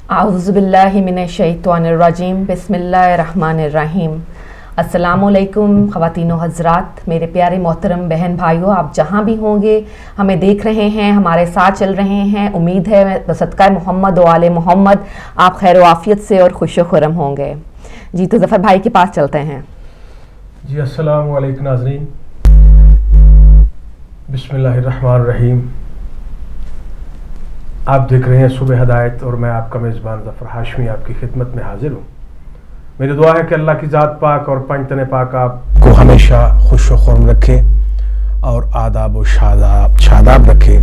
आऊज़ुबिल्लाहि मिनश्शैतानिर्रजीम बिस्मिल्लाहिर्रहमानिर्रहीम। अस्सलामुअलैकुम ख़वातीनो हज़रात, मेरे प्यारे मोहतरम बहन भाइयों, आप जहाँ भी होंगे हमें देख रहे हैं, हमारे साथ चल रहे हैं। उम्मीद है सदका मोहम्मद व आले मोहम्मद आप खैर आफ़ियत से और खुश खुरम होंगे। जी तो ज़फ़र भाई के पास चलते हैं। जी अस्सलामु अलैकुम नाज़रीन, बिस्मिल्लाहिर्रहमानिर्रहीम। आप देख रहे हैं सुबह हिदायत और मैं आपका मेज़बान ज़फ़र हाशमी आपकी खिदमत में हाजिर हूँ। मेरी दुआ है कि अल्लाह की ज़ात पाक और पंजतन पाक आपको हमेशा खुश व खुर्म रखे और आदाब व शादाब रखे।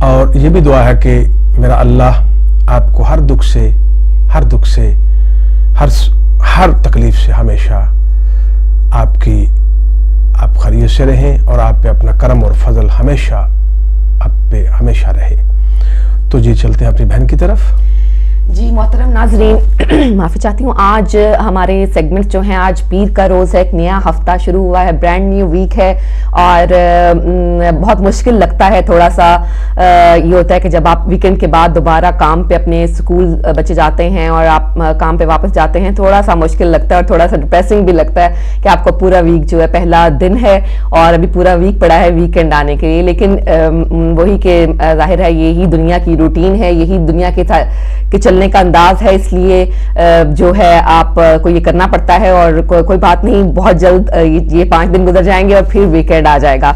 और ये भी दुआ है कि मेरा अल्लाह आपको हर दुख से हर तकलीफ़ से हमेशा आप खैरियत से रहें और आप पे अपना करम और फजल हमेशा आप पे हमेशा रहे। तो जी चलते हैं अपनी बहन की तरफ। जी मोहतरम नाजरीन, माफ़ी चाहती हूँ। आज हमारे सेगमेंट जो हैं, आज पीर का रोज़ है, एक नया हफ्ता शुरू हुआ है, ब्रांड न्यू वीक है और बहुत मुश्किल लगता है थोड़ा सा। ये होता है कि जब आप वीकेंड के बाद दोबारा काम पे अपने स्कूल बच्चे जाते हैं और आप काम पे वापस जाते हैं, थोड़ा सा मुश्किल लगता है और थोड़ा सा डिप्रेसिंग भी लगता है कि आपको पूरा वीक जो है, पहला दिन है और अभी पूरा वीक पड़ा है वीकेंड आने के लिए। लेकिन वही के जाहिर है यही दुनिया की रूटीन है, यही दुनिया के चलने का अंदाज है, इसलिए जो है आपको ये करना पड़ता है। और कोई बात नहीं, बहुत जल्द ये 5 दिन गुजर जाएंगे और फिर वीकेंड आ जाएगा।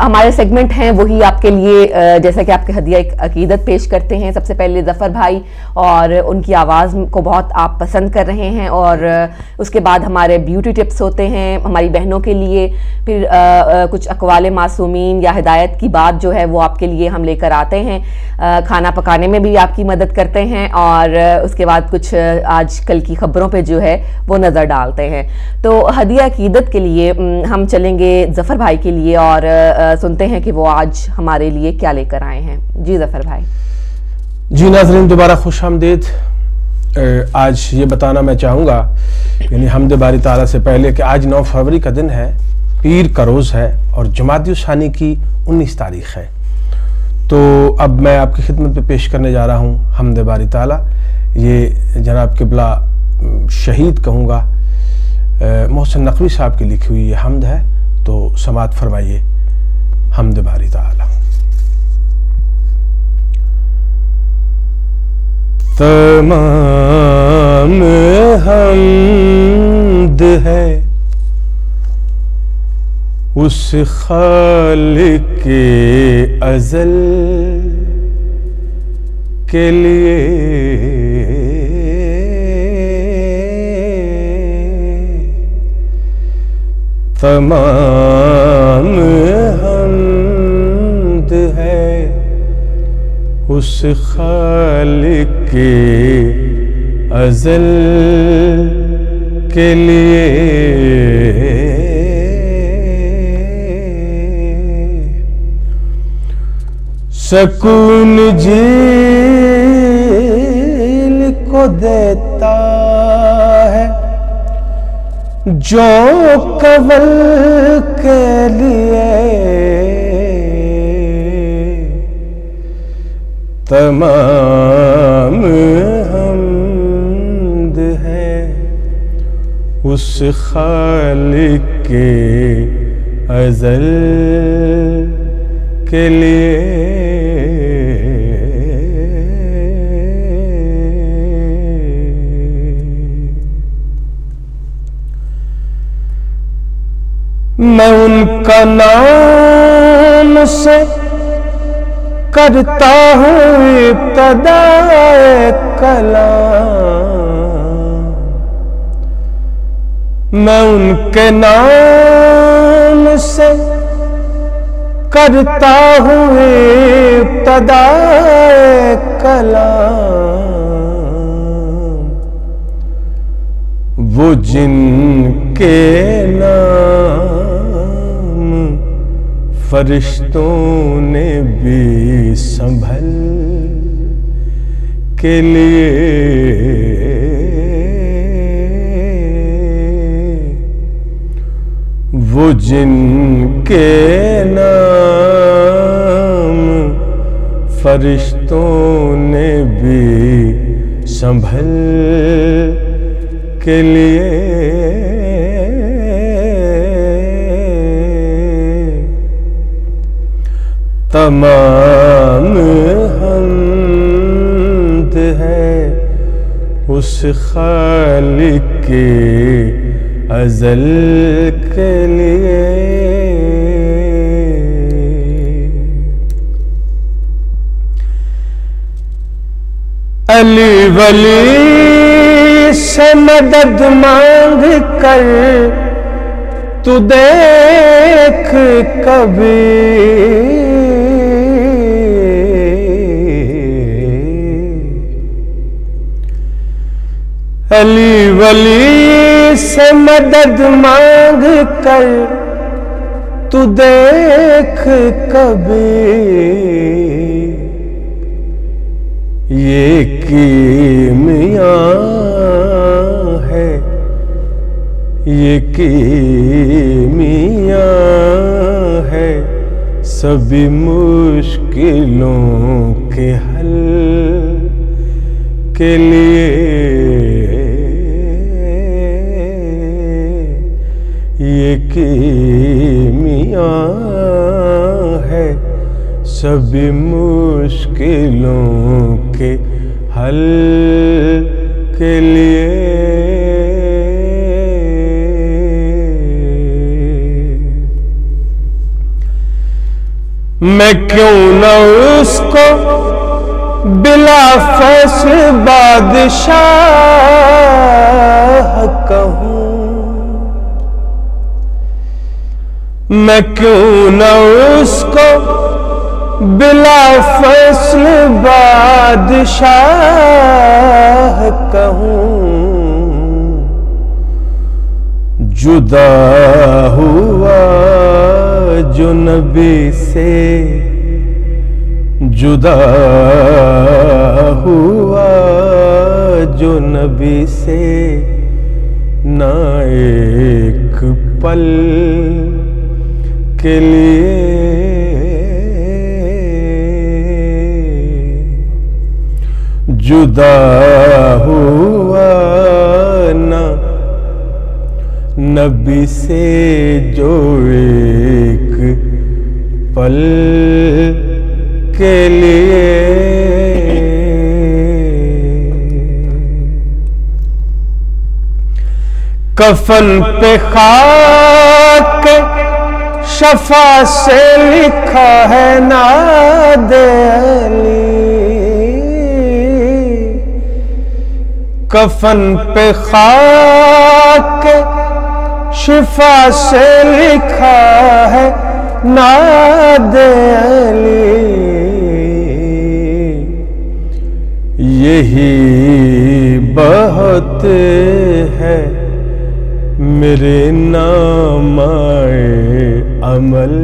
हमारे सेगमेंट हैं वही आपके लिए, जैसा कि आपके हदिया एक अकीदत पेश करते हैं। सबसे पहले ज़फ़र भाई, और उनकी आवाज़ को बहुत आप पसंद कर रहे हैं, और उसके बाद हमारे ब्यूटी टिप्स होते हैं हमारी बहनों के लिए। फिर कुछ अक़वाले मासूमीन या हिदायत की बात जो है वो आपके लिए हम लेकर आते हैं। खाना पकाने में भी आपकी मदद करते हैं और उसके बाद कुछ आजकल की खबरों पे जो है वो नज़र डालते हैं। तो हदिया अकीदत के लिए हम चलेंगे ज़फ़र भाई के लिए और सुनते हैं कि वो आज हमारे लिए क्या लेकर आए हैं। जी ज़फ़र भाई। जी नाज़रीन, दोबारा खुश आमदीद। आज ये बताना मैं चाहूँगा, यानी हम्द बारी ताला से पहले, कि आज 9 फरवरी का दिन है, पीर का रोज़ है और जमादी सानी की 19 तारीख़ है। तो अब मैं आपकी खिदमत पे पेश करने जा रहा हूँ हम्द बारी ताला। ये जनाब किबला शहीद कहूँगा मोहसिन नकवी साहब की लिखी हुई ये हम्द है, तो समात फरमाइए हम्द बारी ताला। तमाम हम्द है उस खालिक़े अज़ल के लिए तमाम हम्द है उस खालिक़े अज़ल के लिए। सकून झील को देता है जो कवल के लिए, तमाम हम्द है उस खालिक़े अज़ल के लिए। मैं उनका नाम से करता हूँ इब्तिदाए कलाम, मैं उनके नाम से करता हूँ इब्तिदाए कलाम। वो जिनके नाम फरिश्तों ने भी संभल के लिए, वो जिनके नाम फरिश्तों ने भी संभल के लिए तमाम हम्द है उस खालिक के अज़ल के लिए। अली वली से मदद मांग कर तू देख कभी अली वली से मदद मांग कर तू देख कभी ये कीमिया है ये कीमिया है सभी मुश्किलों के हल के लिए। ये कीमिया है सभी मुश्किलों के हल के लिए। मैं क्यों न उसको बिला फैसल बादशाह कहूं, मैं क्यों न उसको बिला फैसल बादशाह कहूं। जुदा हुआ जो नबी से, जुदा हुआ जो नबी से, ना एक पल के लिए। जुदा हुआ ना नबी से जो एक पल के लिए। कफन पे खाक शफा से लिखा है नादे अली, कफन पे खाक शिफा से लिखा है नादे अली। यही बहुत है मेरे नामाए अमल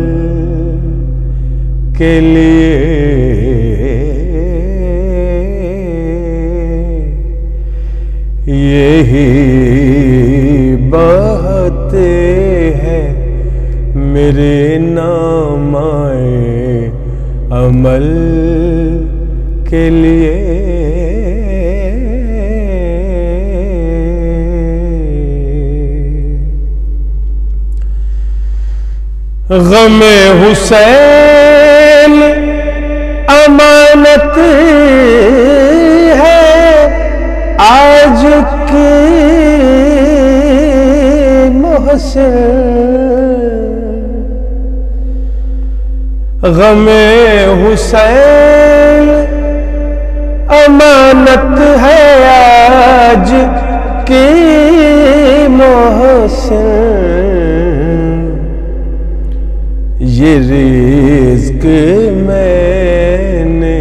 के लिए। यही बहुत है मेरे नामाए अमल के लिए। गमे हुसैन अमानत है आज की मोहसिन, गमे हुसैन अमानत है आज की मोहसिन। ये रिज़्क़ मैंने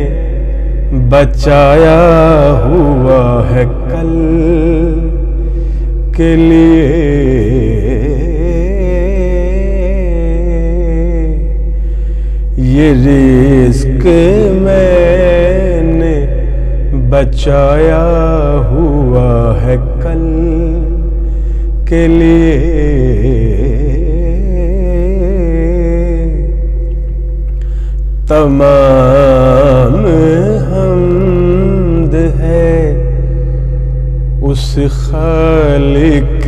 बचाया हुआ है कल के लिए। ये रिज़्क़ मैंने बचाया हुआ है कल के लिए। तमाम नाम हम्द है उस खालिक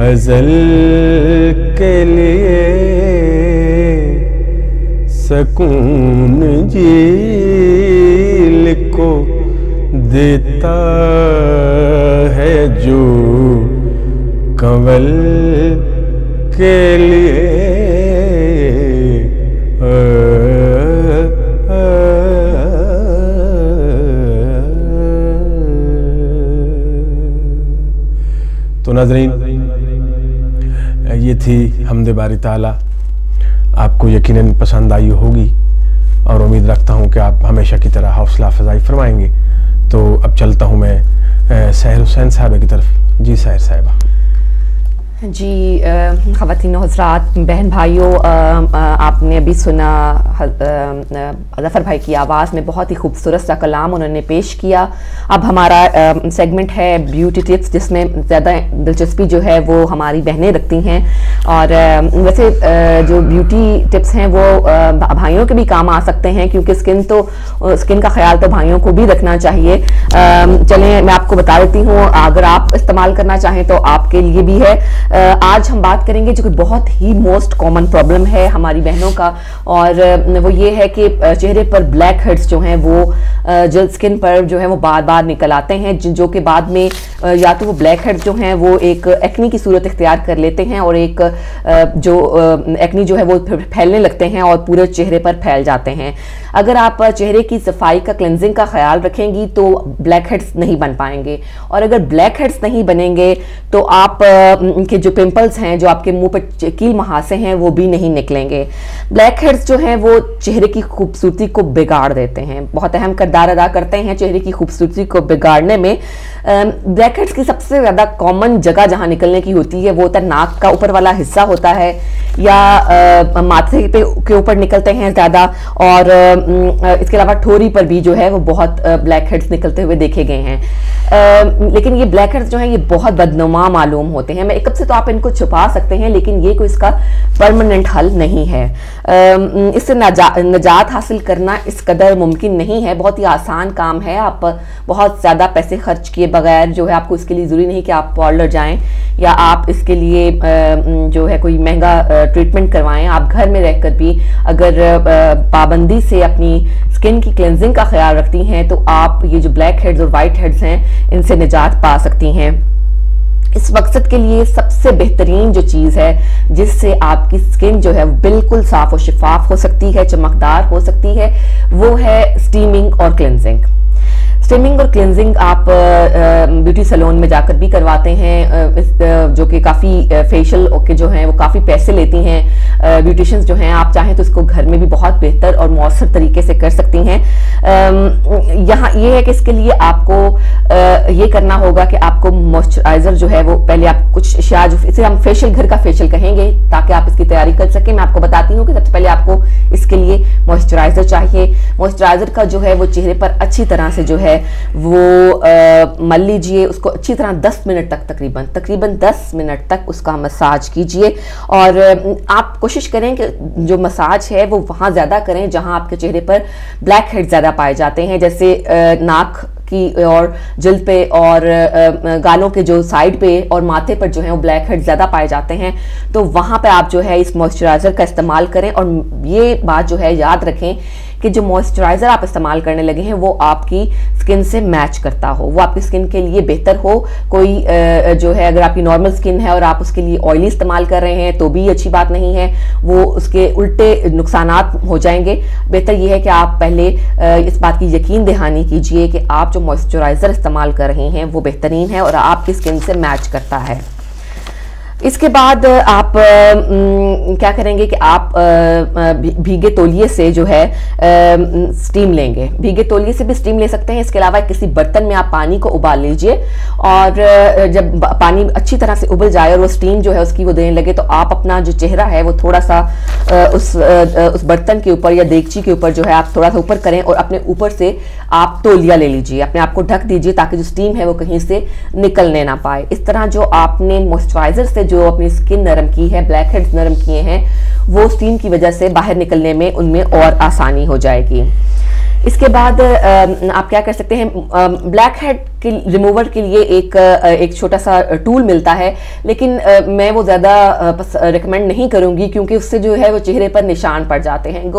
अज़ल के लिए, सकून जील को देता है जो कंवल के लिए। तो नाज़रीन, ये थी हम्द बारी ताला। आपको यकीनन पसंद आई होगी और उम्मीद रखता हूँ कि आप हमेशा की तरह हौसला अफजाई फरमाएंगे। तो अब चलता हूँ मैं सहर हुसैन साहबा की तरफ। जी सहर साहिबा। जी ख़वातीन हज़रात, बहन भाइयों, आपने अभी सुना ज़फ़र भाई की आवाज़ में बहुत ही खूबसूरत सा कलाम उन्होंने पेश किया। अब हमारा सेगमेंट है ब्यूटी टिप्स, जिसमें ज़्यादा दिलचस्पी जो है वो हमारी बहनें रखती हैं। और वैसे जो ब्यूटी टिप्स हैं वो भाइयों के भी काम आ सकते हैं, क्योंकि स्किन का ख्याल तो भाइयों को भी रखना चाहिए। चलें मैं आपको बता देती हूँ, अगर आप इस्तेमाल करना चाहें तो आपके लिए भी है। आज हम बात करेंगे जो कि बहुत ही मोस्ट कॉमन प्रॉब्लम है हमारी बहनों का, और वो ये है कि चेहरे पर ब्लैक हेड्स जो हैं वो जल्द स्किन पर जो है वो बार बार निकल आते हैं, जो कि बाद में या तो वो ब्लैक हेड्स जो हैं वो एक एक्नी की सूरत इख्तियार कर लेते हैं और एक जो एक्नी जो है वो फैलने लगते हैं और पूरे चेहरे पर फैल जाते हैं। अगर आप चेहरे की सफाई का, क्लेंजिंग का ख्याल रखेंगी तो ब्लैक हेड्स नहीं बन पाएंगे, और अगर ब्लैक हेड्स नहीं बनेंगे तो आप के जो पिंपल्स हैं, जो आपके मुंह पर कील मुहासे हैं, वो भी नहीं निकलेंगे। ब्लैक हेड्स जो हैं वो चेहरे की खूबसूरती को बिगाड़ देते हैं, बहुत अहम किरदार अदा करते हैं चेहरे की खूबसूरती को बिगाड़ने में। ब्लैक हेड्स की सबसे ज़्यादा कॉमन जगह जहाँ निकलने की होती है वो होता है नाक का ऊपर वाला हिस्सा होता है, या माथे पे के ऊपर निकलते हैं ज़्यादा, और इसके अलावा ठोरी पर भी जो है वो बहुत ब्लैक हेड्स निकलते हुए देखे गए हैं। लेकिन ये ब्लैक हेड्स जो हैं ये बहुत बदनुमा मालूम होते हैं। मेकअप से तो आप इनको छुपा सकते हैं, लेकिन ये कोई इसका परमानेंट हल नहीं है। इससे निजात हासिल करना इस कदर मुमकिन नहीं है, बहुत ही आसान काम है। आप बहुत ज़्यादा पैसे खर्च किए बगैर जो है, आपको इसके लिए ज़रूरी नहीं कि आप पार्लर जाएं या आप इसके लिए जो है कोई महंगा ट्रीटमेंट करवाएं। आप घर में रहकर भी अगर पाबंदी से अपनी स्किन की क्लेंजिंग का ख्याल रखती हैं तो आप ये जो ब्लैक हेड्स और वाइट हेड्स हैं इनसे निजात पा सकती हैं। इस मकसद के लिए सबसे बेहतरीन जो चीज़ है जिससे आपकी स्किन जो है बिल्कुल साफ और शिफाफ हो सकती है, चमकदार हो सकती है, वो है स्टीमिंग और क्लेंजिंग। स्टीमिंग और क्लेंजिंग आप ब्यूटी सैलून में जाकर भी करवाते हैं, जो कि काफ़ी फेशियल के जो हैं वो काफ़ी पैसे लेती हैं ब्यूटिशियंस जो हैं। आप चाहें तो इसको घर में भी बहुत बेहतर और मौसर तरीके से कर सकती हैं। यहाँ ये है कि इसके लिए आपको ये करना होगा कि आपको मॉइस्चराइजर जो है वो पहले आप कुछ अशिया, जो इसे हम फेशियल, घर का फेशियल कहेंगे ताकि आप इसकी तैयारी कर सकें। मैं आपको बताती हूँ कि सबसे पहले आपको इसके लिए मॉइस्चराइजर चाहिए। मॉइस्चराइजर का जो है वो चेहरे पर अच्छी तरह से जो है वो मल लीजिए, उसको अच्छी तरह 10 मिनट तक तकरीबन 10 मिनट तक उसका मसाज कीजिए। और आप कोशिश करें कि जो मसाज है वो वहाँ ज़्यादा करें जहाँ आपके चेहरे पर ब्लैक हेड ज़्यादा पाए जाते हैं, जैसे नाक की और जल्द पे और गालों के जो साइड पे और माथे पर जो है वो ब्लैक हेड ज़्यादा पाए जाते हैं। तो वहाँ पे आप जो है इस मॉइस्चराइज़र का इस्तेमाल करें। और ये बात जो है याद रखें कि जो मॉइस्चराइज़र आप इस्तेमाल करने लगे हैं वो आपकी स्किन से मैच करता हो, वो आपकी स्किन के लिए बेहतर हो। कोई जो है अगर आपकी नॉर्मल स्किन है और आप उसके लिए ऑयली इस्तेमाल कर रहे हैं तो भी अच्छी बात नहीं है, वो उसके उल्टे नुकसानात हो जाएंगे। बेहतर ये है कि आप पहले इस बात की यकीन दहानी कीजिए कि आप जो मॉइस्चराइज़र इस्तेमाल कर रहे हैं वो बेहतरीन है और आपकी स्किन से मैच करता है। इसके बाद आप क्या करेंगे कि आप भीगे तौलिए से जो है स्टीम लेंगे। भीगे तौलिए से भी स्टीम ले सकते हैं। इसके अलावा किसी बर्तन में आप पानी को उबाल लीजिए और जब पानी अच्छी तरह से उबल जाए और वो स्टीम जो है उसकी वो देने लगे तो आप अपना जो चेहरा है वो थोड़ा सा उस बर्तन के ऊपर या देगची के ऊपर जो है आप थोड़ा सा ऊपर करें और अपने ऊपर से आप तौलिया ले लीजिए, अपने आप को ढक दीजिए ताकि जो स्टीम है वो कहीं से निकलने ना पाए। इस तरह जो आपने मॉइस्चराइज़र से जो अपनी स्किन नरम की है, ब्लैक हेड्स नरम किए हैं, वो स्टीम की वजह से बाहर निकलने में उनमें और आसानी हो जाएगी। इसके बाद आप क्या कर सकते हैं, ब्लैक हेड के रिमूवर के लिए एक छोटा सा टूल मिलता है, लेकिन मैं वो ज़्यादा रिकमेंड नहीं करूँगी, क्योंकि उससे जो है वो चेहरे पर निशान पड़ जाते हैं।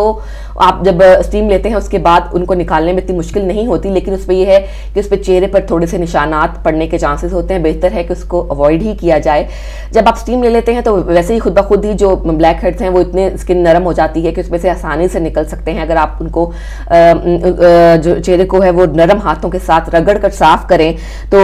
आप जब स्टीम लेते हैं उसके बाद उनको निकालने में इतनी मुश्किल नहीं होती, लेकिन उसमें ये है कि उस पर चेहरे पर थोड़े से निशानात पड़ने के चांसेस होते हैं। बेहतर है कि उसको अवॉइड ही किया जाए। जब आप स्टीम ले लेते हैं तो वैसे ही खुद ब खुद ही जो ब्लैक हेड्स हैं वो इतने स्किन नरम हो जाती है कि उसमें से आसानी से निकल सकते हैं। अगर आप उनको जो चेहरे को है वो नरम हाथों के साथ रगड़ कर साफ करें तो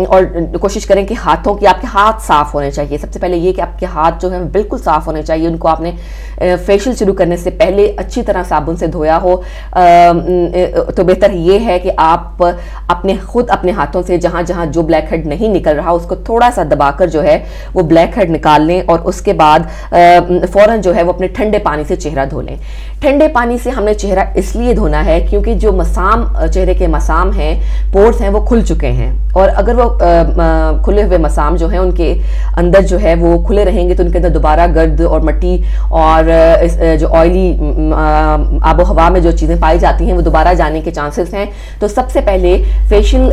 और कोशिश करें कि आपके हाथ साफ होने चाहिए। सबसे पहले ये कि आपके हाथ जो है बिल्कुल साफ होने चाहिए। उनको आपने फेशियल शुरू करने से पहले अच्छी तरह साबुन से धोया हो तो बेहतर ये है कि आप अपने हाथों से जहां जहां जो ब्लैक हेड नहीं निकल रहा उसको थोड़ा सा दबाकर जो है वो ब्लैक हेड निकाल लें, और उसके बाद फौरन जो है वो अपने ठंडे पानी से चेहरा धो लें। ठंडे पानी से हमने चेहरा इसलिए धोना है क्योंकि जो चेहरे के मसाम हैं, पोर्स हैं, वो खुल चुके हैं, और अगर वो खुले हुए मसाम जो हैं उनके अंदर जो है वो खुले रहेंगे तो उनके अंदर दोबारा गर्द और मिट्टी और जो ऑयली आबो हवा में जो चीज़ें पाई जाती हैं वो दोबारा जाने के चांसेस हैं। तो सबसे पहले फेशियल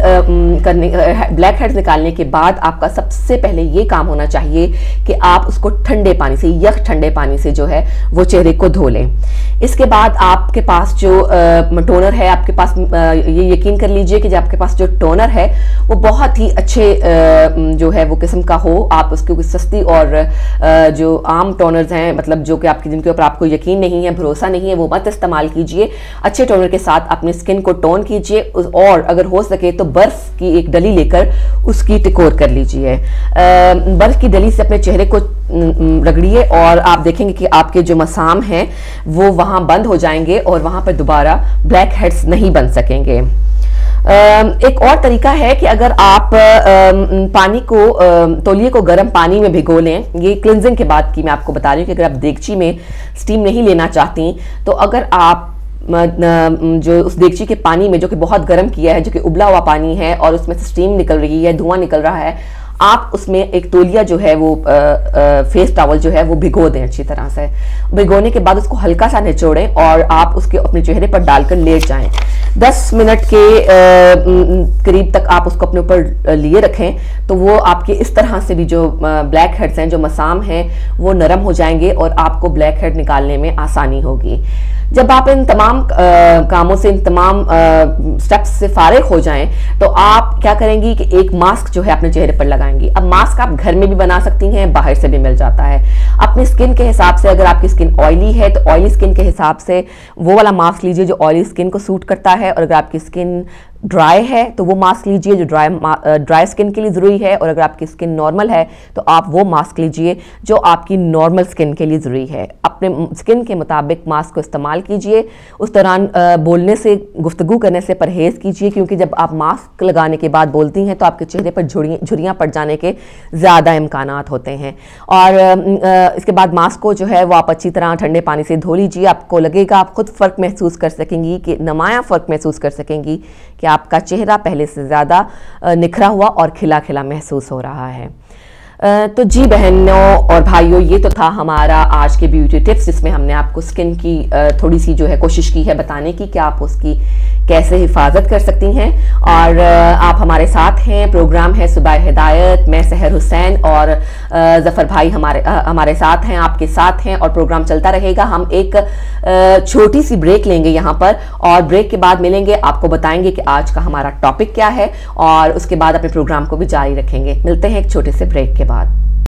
ब्लैक हेड्स निकालने के बाद आपका सबसे पहले ये काम होना चाहिए कि आप उसको ठंडे पानी से, ठंडे पानी से जो है वो चेहरे को धो लें। इसके बाद आपके पास जो टोनर है, आपके पास ये यकीन कर लीजिए कि जो आपके पास जो टोनर है वो बहुत ही अच्छे जो है वो किस्म का हो। आप उसकी सस्ती और जो आम टोनर्स हैं, मतलब जो कि जिनके ऊपर आपको यकीन नहीं है, भरोसा नहीं है, वो मत इस्तेमाल कीजिए। अच्छे टोनर के साथ अपनी स्किन को टोन कीजिए, और अगर हो सके तो बर्फ की एक डली लेकर उसकी टिकोर कर लीजिए। बर्फ की डली से अपने चेहरे को रगड़िए और आप देखेंगे कि आपके जो मसाम हैं वो वहां बंद हो जाएंगे और वहां पर दोबारा ब्लैक हेड्स नहीं बन सकेंगे। एक और तरीका है कि अगर आप पानी को तौलिए को गर्म पानी में भिगो लें। ये क्लिनजिंग के बाद की मैं आपको बता रही हूँ कि अगर आप देगची में स्टीम नहीं लेना चाहती तो अगर आप जो उस देगची के पानी में, जो कि बहुत गर्म किया है, जो कि उबला हुआ पानी है और उसमें से स्टीम निकल रही है, धुआं निकल रहा है, आप उसमें एक तौलिया जो है वो फेस टॉवल जो है वो भिगो दें अच्छी तरह से। भिगोने के बाद उसको हल्का सा निचोड़ें और आप उसके अपने चेहरे पर डालकर लेट जाएं। 10 मिनट के करीब तक आप उसको अपने ऊपर लिए रखें तो वो आपके इस तरह से भी जो ब्लैक हेड्स हैं, जो मसाम हैं, वो नरम हो जाएंगे और आपको ब्लैक हेड निकालने में आसानी होगी। जब आप इन तमाम कामों से, इन तमाम स्टेप्स से फारिग हो जाएं तो आप क्या करेंगी कि एक मास्क जो है अपने चेहरे पर लगाएंगी। अब मास्क आप घर में भी बना सकती हैं, बाहर से भी मिल जाता है। अपनी स्किन के हिसाब से, अगर आपकी स्किन ऑयली है तो ऑयली स्किन के हिसाब से वो वाला मास्क लीजिए जो ऑयली स्किन को सूट करता है, और अगर आपकी स्किन ड्राई है तो वो मास्क लीजिए जो ड्राई स्किन के लिए ज़रूरी है, और अगर आपकी स्किन नॉर्मल है तो आप वो मास्क लीजिए जो आपकी नॉर्मल स्किन के लिए ज़रूरी है। अपने स्किन के मुताबिक मास्क को इस्तेमाल कीजिए। उस दौरान बोलने से, गुफ्तगू करने से परहेज़ कीजिए, क्योंकि जब आप मास्क लगाने के बाद बोलती हैं तो आपके चेहरे पर झुर्रियाँ पड़ जाने के ज़्यादा इम्कानात होते हैं। और इसके बाद मास्क को जो है वो आप अच्छी तरह ठंडे पानी से धो लीजिए। आपको लगेगा, आप खुद फ़र्क महसूस कर सकेंगी, कि नुमाया फ़र्क महसूस कर सकेंगी कि आपका चेहरा पहले से ज़्यादा निखरा हुआ और खिला खिला महसूस हो रहा है। तो जी बहनों और भाइयों, ये तो था हमारा आज के ब्यूटी टिप्स, जिसमें हमने आपको स्किन की थोड़ी सी जो है कोशिश की है बताने की कि आप उसकी कैसे हिफाजत कर सकती हैं। और आप हमारे साथ हैं, प्रोग्राम है सुबह हिदायत, मैं सहर हुसैन और ज़फ़र भाई हमारे साथ हैं, आपके साथ हैं, और प्रोग्राम चलता रहेगा। हम एक छोटी सी ब्रेक लेंगे यहाँ पर, और ब्रेक के बाद मिलेंगे, आपको बताएंगे कि आज का हमारा टॉपिक क्या है, और उसके बाद अपने प्रोग्राम को भी जारी रखेंगे। मिलते हैं एक छोटे से ब्रेक के बाद।